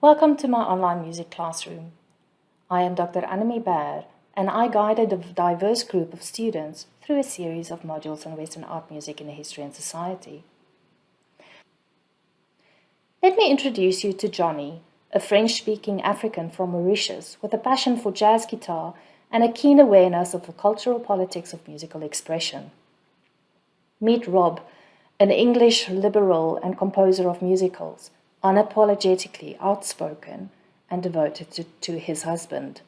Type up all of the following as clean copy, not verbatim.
Welcome to my online music classroom. I am Dr. Annemie Baer, and I guided a diverse group of students through a series of modules on Western art music in history and society. Let me introduce you to Johnny, a French-speaking African from Mauritius with a passion for jazz guitar and a keen awareness of the cultural politics of musical expression. Meet Rob, an English liberal and composer of musicals, unapologetically outspoken and devoted to his husband.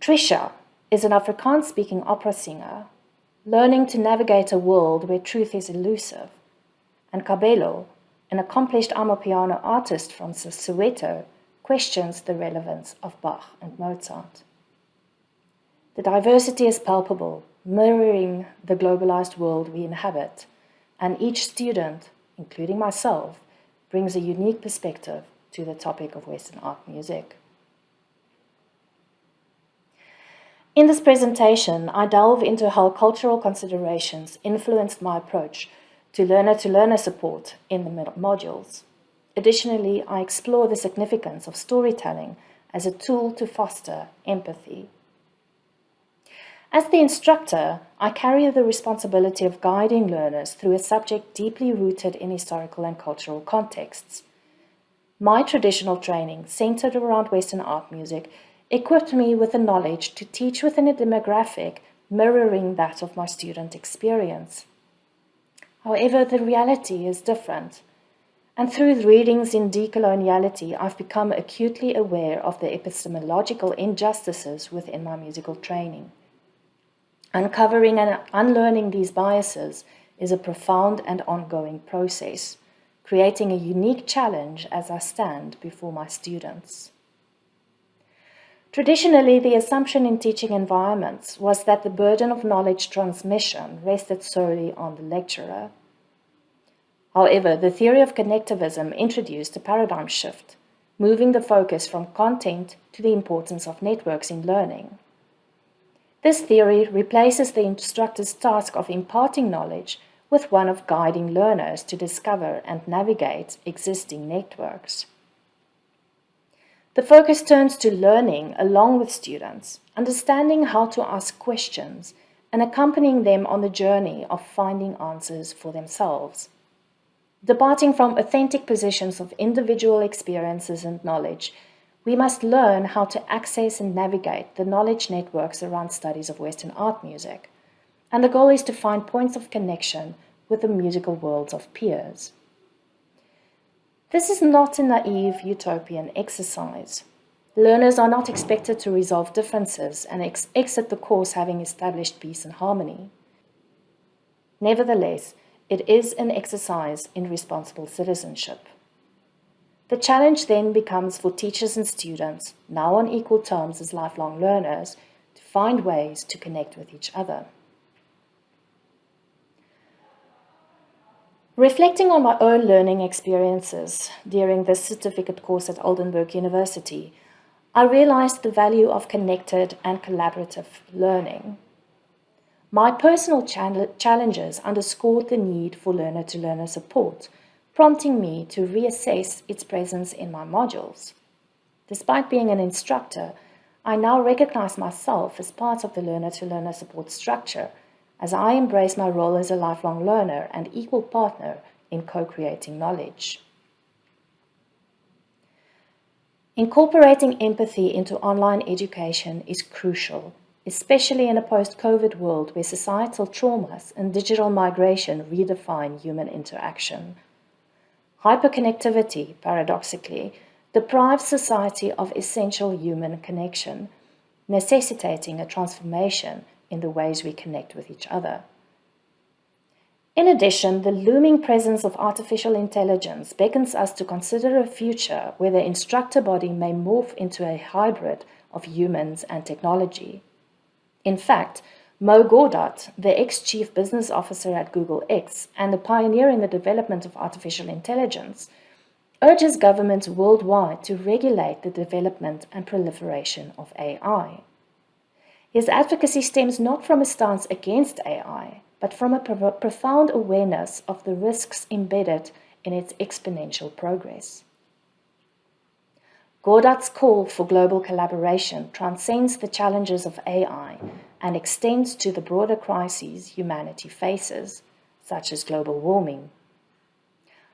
Trisha is an Afrikaans-speaking opera singer, learning to navigate a world where truth is elusive. And Kabelo, an accomplished amapiano artist from Soweto, questions the relevance of Bach and Mozart. The diversity is palpable, mirroring the globalized world we inhabit, and each student, including myself, brings a unique perspective to the topic of Western art music. In this presentation, I delve into how cultural considerations influenced my approach to learner-to-learner support in the modules. Additionally, I explore the significance of storytelling as a tool to foster empathy. As the instructor, I carry the responsibility of guiding learners through a subject deeply rooted in historical and cultural contexts. My traditional training, centered around Western art music, equipped me with the knowledge to teach within a demographic mirroring that of my student experience. However, the reality is different, and through readings in decoloniality, I've become acutely aware of the epistemological injustices within my musical training. Uncovering and unlearning these biases is a profound and ongoing process, creating a unique challenge as I stand before my students. Traditionally, the assumption in teaching environments was that the burden of knowledge transmission rested solely on the lecturer. However, the theory of connectivism introduced a paradigm shift, moving the focus from content to the importance of networks in learning. This theory replaces the instructor's task of imparting knowledge with one of guiding learners to discover and navigate existing networks. The focus turns to learning along with students, understanding how to ask questions, and accompanying them on the journey of finding answers for themselves. Departing from authentic positions of individual experiences and knowledge, we must learn how to access and navigate the knowledge networks around studies of Western art music, and the goal is to find points of connection with the musical worlds of peers. This is not a naive utopian exercise. Learners are not expected to resolve differences and exit the course having established peace and harmony. Nevertheless, it is an exercise in responsible citizenship. The challenge then becomes for teachers and students, now on equal terms as lifelong learners, to find ways to connect with each other. Reflecting on my own learning experiences during this certificate course at Oldenburg University, I realized the value of connected and collaborative learning. My personal challenges underscored the need for learner-to-learner support, prompting me to reassess its presence in my modules. Despite being an instructor, I now recognize myself as part of the learner-to-learner support structure as I embrace my role as a lifelong learner and equal partner in co-creating knowledge. Incorporating empathy into online education is crucial, especially in a post-COVID world where societal traumas and digital migration redefine human interaction. Hyperconnectivity, paradoxically, deprives society of essential human connection, necessitating a transformation in the ways we connect with each other. In addition, the looming presence of artificial intelligence beckons us to consider a future where the instructor body may morph into a hybrid of humans and technology. In fact, Mo Gawdat, the ex-chief business officer at Google X and a pioneer in the development of artificial intelligence, urges governments worldwide to regulate the development and proliferation of AI. His advocacy stems not from a stance against AI, but from a profound awareness of the risks embedded in its exponential progress. Godard's call for global collaboration transcends the challenges of AI and extends to the broader crises humanity faces, such as global warming.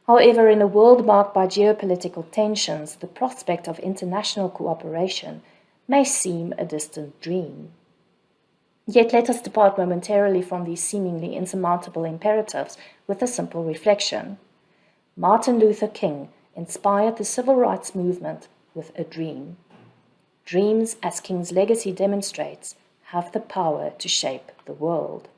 However, in a world marked by geopolitical tensions, the prospect of international cooperation may seem a distant dream. Yet let us depart momentarily from these seemingly insurmountable imperatives with a simple reflection. Martin Luther King inspired the civil rights movement with a dream. Dreams, as King's legacy demonstrates, have the power to shape the world.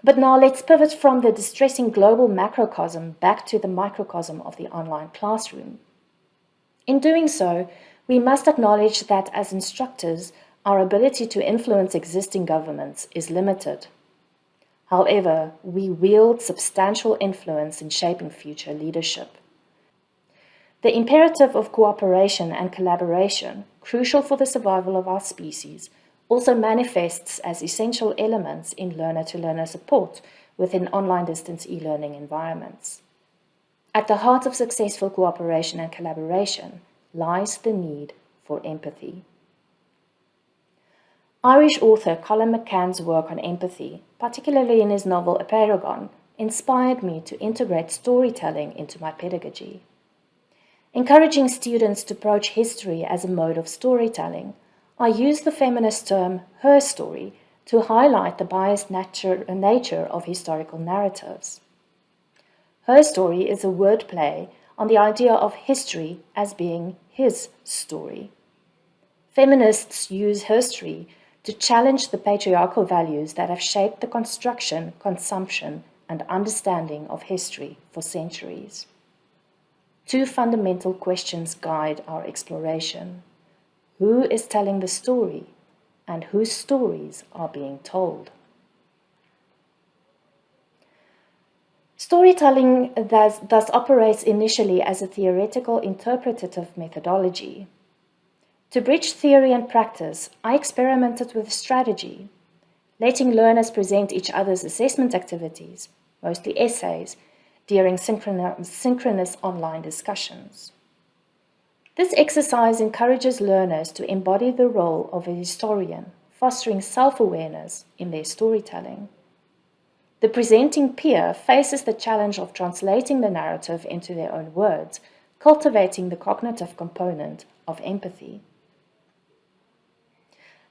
But now let's pivot from the distressing global macrocosm back to the microcosm of the online classroom. In doing so, we must acknowledge that as instructors, our ability to influence existing governments is limited. However, we wield substantial influence in shaping future leadership. The imperative of cooperation and collaboration, crucial for the survival of our species, also manifests as essential elements in learner-to-learner support within online distance e-learning environments. At the heart of successful cooperation and collaboration lies the need for empathy. Irish author Colin McCann's work on empathy, particularly in his novel A Paragon, inspired me to integrate storytelling into my pedagogy. Encouraging students to approach history as a mode of storytelling, I use the feminist term her story to highlight the biased nature of historical narratives. Her story is a wordplay on the idea of history as being his story. Feminists use history to challenge the patriarchal values that have shaped the construction, consumption, and understanding of history for centuries. Two fundamental questions guide our exploration. Who is telling the story, and whose stories are being told? Storytelling thus operates initially as a theoretical interpretative methodology. To bridge theory and practice, I experimented with strategy, letting learners present each other's assessment activities, mostly essays, during synchronous online discussions. This exercise encourages learners to embody the role of a historian, fostering self-awareness in their storytelling. The presenting peer faces the challenge of translating the narrative into their own words, cultivating the cognitive component of empathy.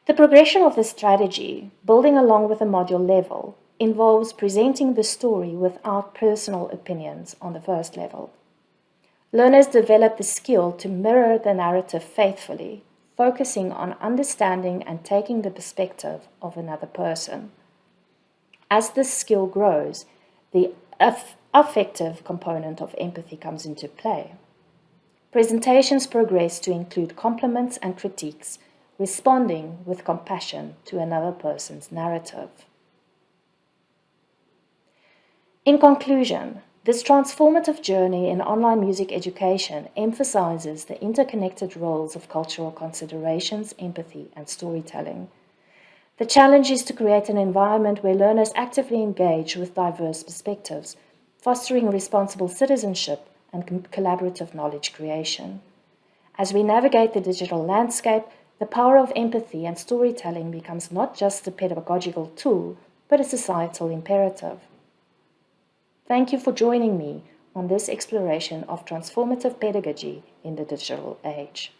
The progression of the strategy, building along with the module level, involves presenting the story without personal opinions on the first level. Learners develop the skill to mirror the narrative faithfully, focusing on understanding and taking the perspective of another person. As this skill grows, the affective component of empathy comes into play. Presentations progress to include compliments and critiques, responding with compassion to another person's narrative. In conclusion, this transformative journey in online music education emphasizes the interconnected roles of cultural considerations, empathy, and storytelling. The challenge is to create an environment where learners actively engage with diverse perspectives, fostering responsible citizenship and collaborative knowledge creation. As we navigate the digital landscape, the power of empathy and storytelling becomes not just a pedagogical tool, but a societal imperative. Thank you for joining me on this exploration of transformative pedagogy in the digital age.